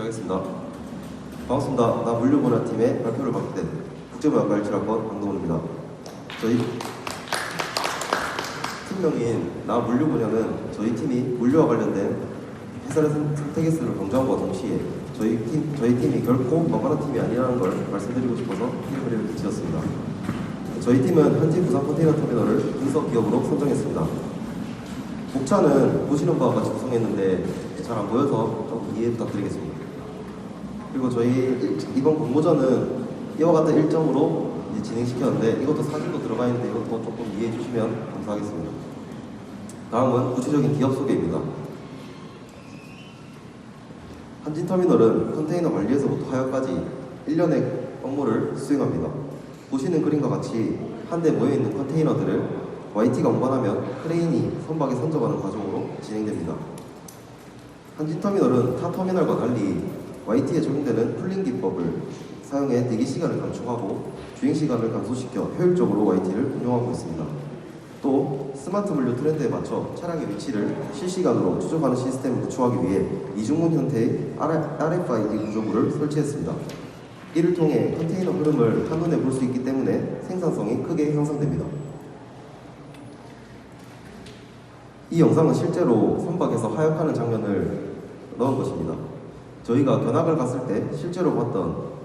시작하겠습니다. 반갑습니다. 나 물류분야팀의 발표를 맡게 된 국제무역과 17학번 강동훈입니다. 저희 팀명인 나 물류분야는 저희 팀이 물류와 관련된 회사를 선택했음을 강조함과 동시에 저희 팀이 결코 만만한 팀이 아니라는 걸 말씀드리고 싶어서 이름을 이렇게 지었습니다. 저희 팀은 현지 부산 컨테이너 터미널을 분석 기업으로 선정했습니다. 목차는 보시는 바와 같이 구성했는데 잘 안 보여서 좀 이해 부탁드리겠습니다. 그리고 저희 이번 공모전은 이와 같은 일정으로 진행시켰는데 이것도 사진도 들어가 있는데 이것도 조금 이해해 주시면 감사하겠습니다. 다음은 구체적인 기업 소개입니다. 한진터미널은 컨테이너 관리에서부터 하역까지 1년의 업무를 수행합니다. 보시는 그림과 같이 한데 모여있는 컨테이너들을 YT가 운반하면 크레인이 선박에 선적하는 과정으로 진행됩니다. 한진터미널은 타 터미널과 달리 YT에 적용되는 풀링 기법을 사용해 대기시간을 감축하고 주행시간을 감소시켜 효율적으로 YT를 운용하고 있습니다. 또 스마트 물류 트렌드에 맞춰 차량의 위치를 실시간으로 추적하는 시스템을 구축하기 위해 이중문 형태의 RFID 구조물을 설치했습니다. 이를 통해 컨테이너 흐름을 한눈에 볼 수 있기 때문에 생산성이 크게 향상됩니다. 이 영상은 실제로 선박에서 하역하는 장면을 넣은 것입니다. 저희가 견학을 갔을 때 실제로 봤던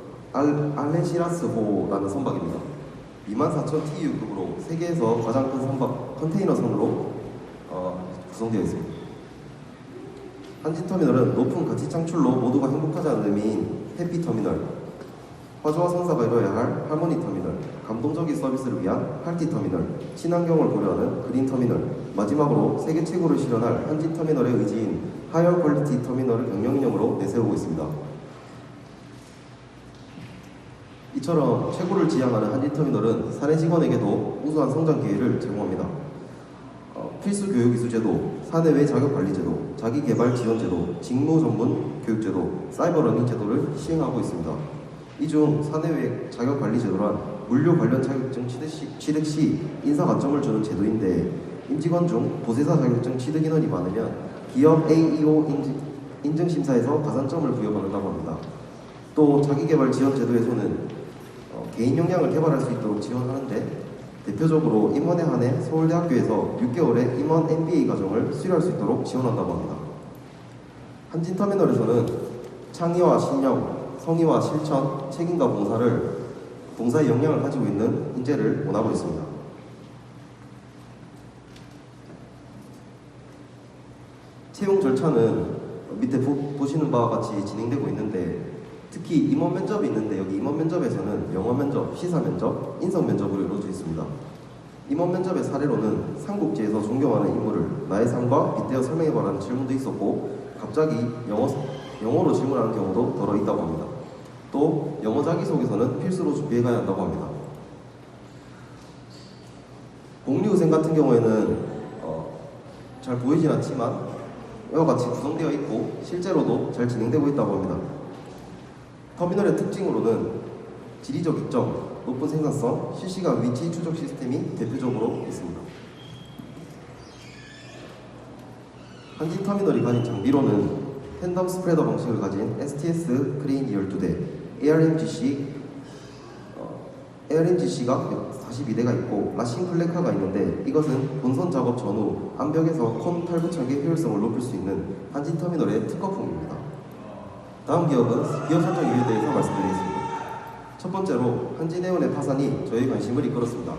알레시라스호라는 선박입니다. 24,000 TEU급으로 세계에서 가장 큰 선박 컨테이너선으로 구성되어 있습니다. 한진터미널은 높은 가치 창출로 모두가 행복하자는 의미인 해피터미널, 화조와 성사가 이뤄야 할 하모니터미널, 감동적인 서비스를 위한 할티터미널, 친환경을 고려하는 그린터미널, 마지막으로 세계 최고를 실현할 한진터미널의 의지인 하이어 퀄리티 터미널을 경영인형으로 내세우고 있습니다. 이처럼 최고를 지향하는 한진터미널은 사내 직원에게도 우수한 성장 기회를 제공합니다. 필수 교육 이수제도, 사내외 자격관리제도, 자기개발 지원제도, 직무 전문 교육제도, 사이버러닝 제도를 시행하고 있습니다. 이 중 사내외 자격관리제도란 물류 관련 자격증 취득 시 인사 가점을 주는 제도인데 임직원 중 보세사 자격증 취득 인원이 많으면 기업 AEO 인증심사에서 가산점을 부여받는다고 합니다. 또 자기개발 지원제도에서는 개인 역량을 개발할 수 있도록 지원하는데 대표적으로 임원에 한해 서울대학교에서 6개월의 임원 MBA 과정을 수료할 수 있도록 지원한다고 합니다. 한진터미널에서는 창의와 신령, 성의와 실천, 책임과 봉사의 역량을 가지고 있는 인재를 원하고 있습니다. 채용 절차는 밑에 보시는 바와 같이 진행되고 있는데 특히 임원 면접이 있는데 여기 임원 면접에서는 영어 면접, 시사 면접, 인성 면접으로 이루어져 있습니다. 임원 면접의 사례로는 삼국지에서 존경하는 인물을 나의 삶과 빗대어 설명해보라는 질문도 있었고 갑자기 영어로 질문하는 경우도 더러 있다고 합니다. 또 영어 자기소개서는 필수로 준비해가야 한다고 합니다. 공리후생 같은 경우에는 잘 보이진 않지만 이와 같이 구성되어 있고 실제로도 잘 진행되고 있다고 합니다. 터미널의 특징으로는 지리적 이점, 높은 생산성, 실시간 위치 추적 시스템이 대표적으로 있습니다. 한진터미널이 가진 장비로는 팬덤 스프레더 방식을 가진 STS 크레인 12대, ARMGC가 42대가 있고 라싱 플래카가 있는데 이것은 본선 작업 전후 암벽에서 콘 탈부착의 효율성을 높일 수 있는 한진터미널의 특허품입니다. 다음 기업 선정 이유에 대해서 말씀드리겠습니다. 첫 번째로 한진해운의 파산이 저희 관심을 이끌었습니다.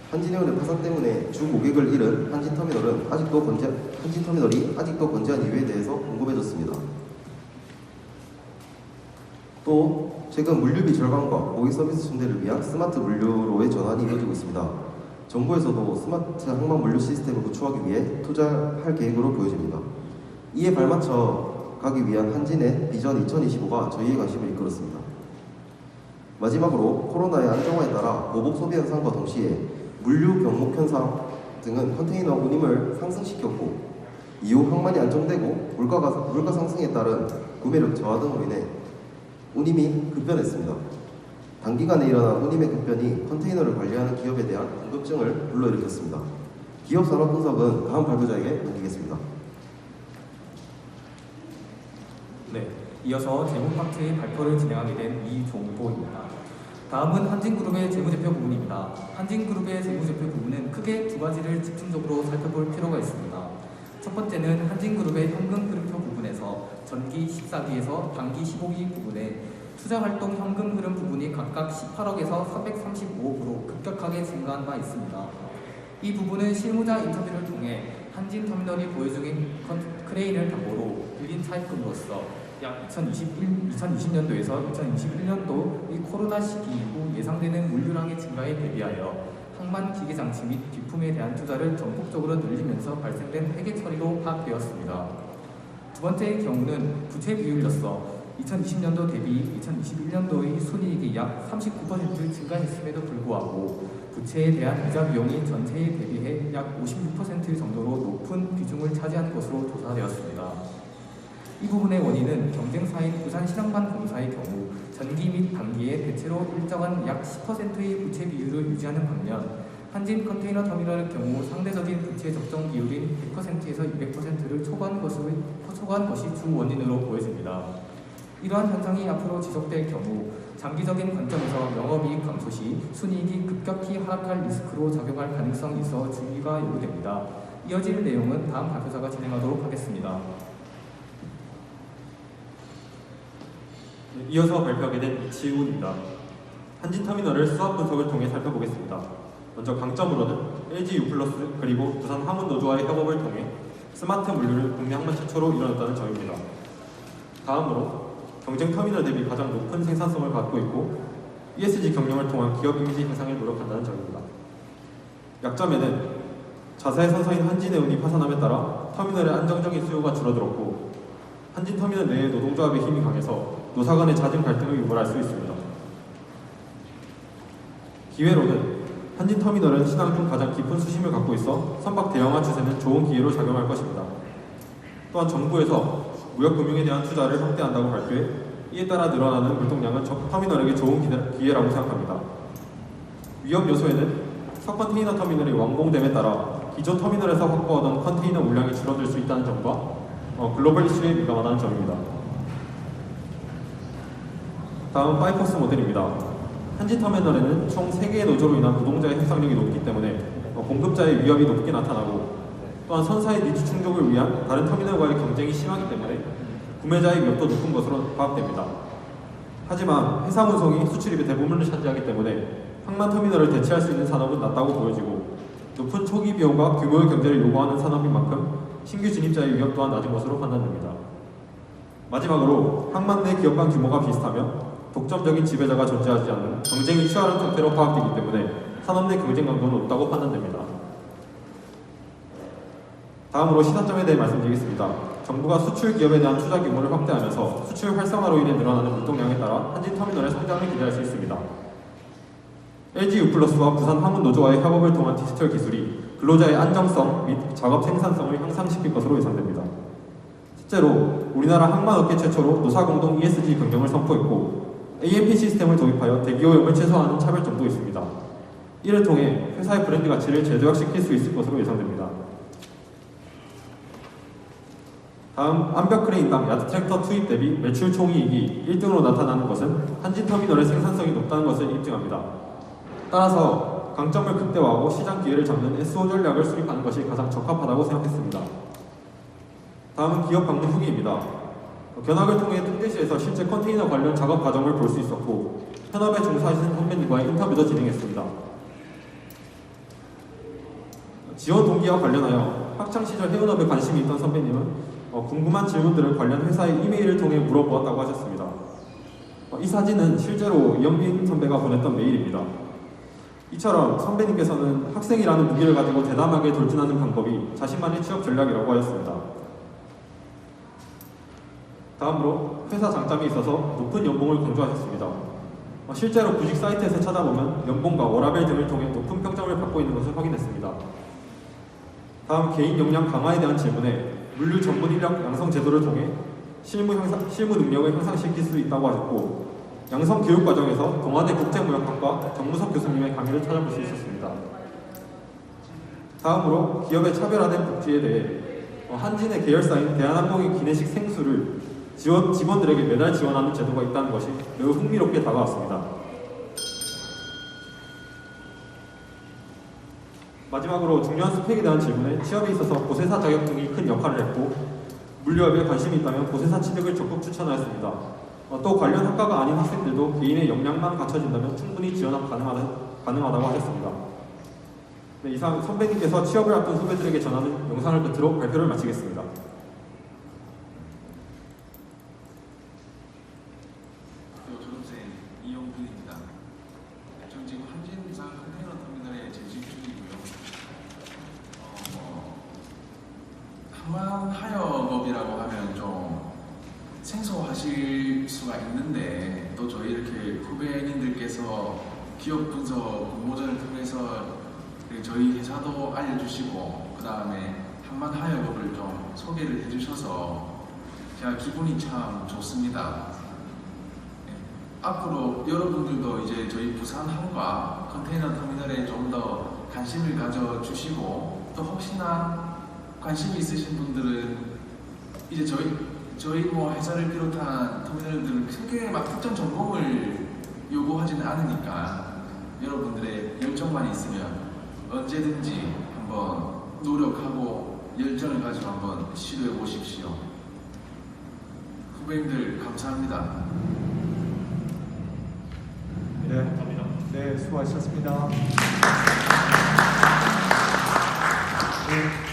한진해운의 파산 때문에 주 고객을 잃은 한진터미널이 아직도 건재한 이유에 대해서 궁금해졌습니다. 또 최근 물류비 절감과 고객 서비스 증대를 위한 스마트 물류로의 전환이 이루어지고 있습니다. 정부에서도 스마트 항만 물류 시스템을 구축하기 위해 투자할 계획으로 보여집니다. 이에 발맞춰 가기 위한 한진의 비전 2025가 저희의 관심을 이끌었습니다. 마지막으로 코로나의 안정화에 따라 보복 소비 현상과 동시에 물류 병목 현상 등은 컨테이너 운임을 상승시켰고 이후 항만이 안정되고 물가 상승에 따른 구매력 저하 등으로 인해 운임이 급변했습니다. 단기간에 일어난 운임의 급변이 컨테이너를 관리하는 기업에 대한 궁금증을 불러일으켰습니다. 기업 산업 분석은 다음 발표자에게 넘기겠습니다. 네, 이어서 재무파트의 발표를 진행하게 된 이종보입니다. 다음은 한진그룹의 재무제표 부분입니다. 한진그룹의 재무제표 부분은 크게 두 가지를 집중적으로 살펴볼 필요가 있습니다. 첫 번째는 한진그룹의 현금 흐름표 부분에서 전기 14기에서 단기 15기 부분에 투자활동 현금 흐름 부분이 각각 18억에서 435억으로 급격하게 증가한 바 있습니다. 이 부분은 실무자 인터뷰를 통해 한진터미널이 보유 중인 크레인을 담보로 빌린 차입금으로서 약 2020년도에서 2021년도 이 코로나 시기 이후 예상되는 물류량의 증가에 대비하여 항만 기계장치 및 비품에 대한 투자를 전폭적으로 늘리면서 발생된 회계 처리로 파악되었습니다. 두 번째의 경우는 부채 비율로서 2020년도 대비 2021년도의 순이익이 약 39% 증가했음에도 불구하고 부채에 대한 이자 비용이 전체에 대비해 약 56% 정도로 높은 비중을 차지하는 것으로 조사되었습니다. 이 부분의 원인은 경쟁사인 부산신항만 공사의 경우 전기 및 단기에 대체로 일정한 약 10%의 부채 비율을 유지하는 반면 한진 컨테이너 터미널의 경우 상대적인 부채 적정 비율인 100%에서 200%를 초과한 것이 주 원인으로 보여집니다. 이러한 현상이 앞으로 지속될 경우 장기적인 관점에서 영업이익 감소 시 순이익이 급격히 하락할 리스크로 작용할 가능성이 있어 주의가 요구됩니다. 이어질 내용은 다음 발표자가 진행하도록 하겠습니다. 이어서 발표하게 된 이치훈입니다. 한진터미널을 수학 분석을 통해 살펴보겠습니다. 먼저 강점으로는 LG U+, 그리고 부산 화물노조와의 협업을 통해 스마트 물류를 국내 항만 최초로 이뤄냈다는 점입니다. 다음으로 경쟁 터미널 대비 가장 높은 생산성을 갖고 있고 ESG 경영을 통한 기업 이미지 향상에 노력한다는 점입니다. 약점에는 자사의 선사인 한진해운이 파산함에 따라 터미널의 안정적인 수요가 줄어들었고 한진터미널 내의 노동조합의 힘이 강해서 노사 간의 잦은 갈등을 유발할 수 있습니다. 기회로는 한진터미널은 시장 중 가장 깊은 수심을 갖고 있어 선박 대형화 추세는 좋은 기회로 작용할 것입니다. 또한 정부에서 무역금융에 대한 투자를 확대한다고 발표해 이에 따라 늘어나는 물동량은 터미널에게 좋은 기회라고 생각합니다. 위험 요소에는 서컨테이너 터미널이 완공됨에 따라 기존 터미널에서 확보하던 컨테이너 물량이 줄어들 수 있다는 점과 글로벌 이슈에 민감하다는 점입니다. 다음 파이퍼스 모델입니다. 한진터미널에는 총 3개의 노조로 인한 노동자의 협상력이 높기 때문에 공급자의 위협이 높게 나타나고 또한 선사의 니즈 충족을 위한 다른 터미널과의 경쟁이 심하기 때문에 구매자의 위협도 높은 것으로 파악됩니다. 하지만 해상 운송이 수출입의 대부분을 차지하기 때문에 항만 터미널을 대체할 수 있는 산업은 낮다고 보여지고 높은 초기 비용과 규모의 경제를 요구하는 산업인 만큼 신규 진입자의 위협 또한 낮은 것으로 판단됩니다. 마지막으로 항만 내 기업 간 규모가 비슷하며 독점적인 지배자가 존재하지 않는 경쟁이 치열한 상태로 파악되기 때문에 산업 내 경쟁 강도는 높다고 판단됩니다. 다음으로 시사점에 대해 말씀드리겠습니다. 정부가 수출 기업에 대한 투자 규모를 확대하면서 수출 활성화로 인해 늘어나는 물동량에 따라 한진터미널의 성장을 기대할 수 있습니다. LG U+와 부산 화물노조와의 협업을 통한 디지털 기술이 근로자의 안정성 및 작업 생산성을 향상시킬 것으로 예상됩니다. 실제로 우리나라 항만업계 최초로 노사공동 ESG 경영을 선포했고 AMP 시스템을 도입하여 대기오염을 최소화하는 차별점도 있습니다. 이를 통해 회사의 브랜드 가치를 재도약시킬 수 있을 것으로 예상됩니다. 다음 암벽 크레인당 야드 트랙터 투입 대비 매출 총이익이 1등으로 나타나는 것은 한진터미널의 생산성이 높다는 것을 입증합니다. 따라서 강점을 극대화하고 시장 기회를 잡는 SO 전략을 수립하는 것이 가장 적합하다고 생각했습니다. 다음은 기업 방문 후기입니다. 견학을 통해 통계시에서 실제 컨테이너 관련 작업 과정을 볼 수 있었고 현업에 종사하시는 선배님과의 인터뷰도 진행했습니다. 지원 동기와 관련하여 학창시절 해운업에 관심이 있던 선배님은 궁금한 질문들을 관련 회사의 이메일을 통해 물어보았다고 하셨습니다. 이 사진은 실제로 이영빈 선배가 보냈던 메일입니다. 이처럼 선배님께서는 학생이라는 무기를 가지고 대담하게 돌진하는 방법이 자신만의 취업 전략이라고 하였습니다. 다음으로 회사 장점이 있어서 높은 연봉을 강조하셨습니다. 실제로 구직 사이트에서 찾아보면 연봉과 워라밸 등을 통해 높은 평점을 받고 있는 것을 확인했습니다. 다음 개인 역량 강화에 대한 질문에 물류 전문 인력 양성 제도를 통해 실무 능력을 향상시킬 수 있다고 하셨고 양성 교육 과정에서 동아대 국제무역학과 정무석 교수님의 강의를 찾아볼 수 있었습니다. 다음으로 기업의 차별화된 복지에 대해 한진의 계열사인 대한항공의 기내식 생수를 직원들에게 매달 지원하는 제도가 있다는 것이 매우 흥미롭게 다가왔습니다. 마지막으로 중요한 스펙에 대한 질문에 취업에 있어서 보세사 자격증이 큰 역할을 했고 물류업에 관심이 있다면 보세사 취득을 적극 추천하였습니다. 또 관련 학과가 아닌 학생들도 개인의 역량만 갖춰진다면 충분히 지원하고 가능하다고 하셨습니다. 네, 이상 선배님께서 취업을 앞둔 후배들에게 전하는 영상을 끝으로 발표를 마치겠습니다. 졸업생 이영근입니다. 저는 지금 한진상 컨테이너 터미널에 재직 중이고요. 항만하역업이라고 하면 좀 생소하실 수가 있는데 또 저희 이렇게 후배님들께서 기업 분석 공모전을 통해서 저희 회사도 알려주시고 그 다음에 항만하역업을 좀 소개를 해주셔서 제가 기분이 참 좋습니다. 앞으로 여러분들도 이제 저희 부산항과 컨테이너 터미널에 좀 더 관심을 가져주시고 또 혹시나 관심이 있으신 분들은 이제 저희 뭐 회사를 비롯한 터미널들은 크게 막 특정 전공을 요구하지는 않으니까 여러분들의 열정만 있으면 언제든지 한번 노력하고 열정을 가지고 한번 시도해 보십시오. 후배님들 감사합니다. 네, 감사합니다. 네, 수고하셨습니다. 네.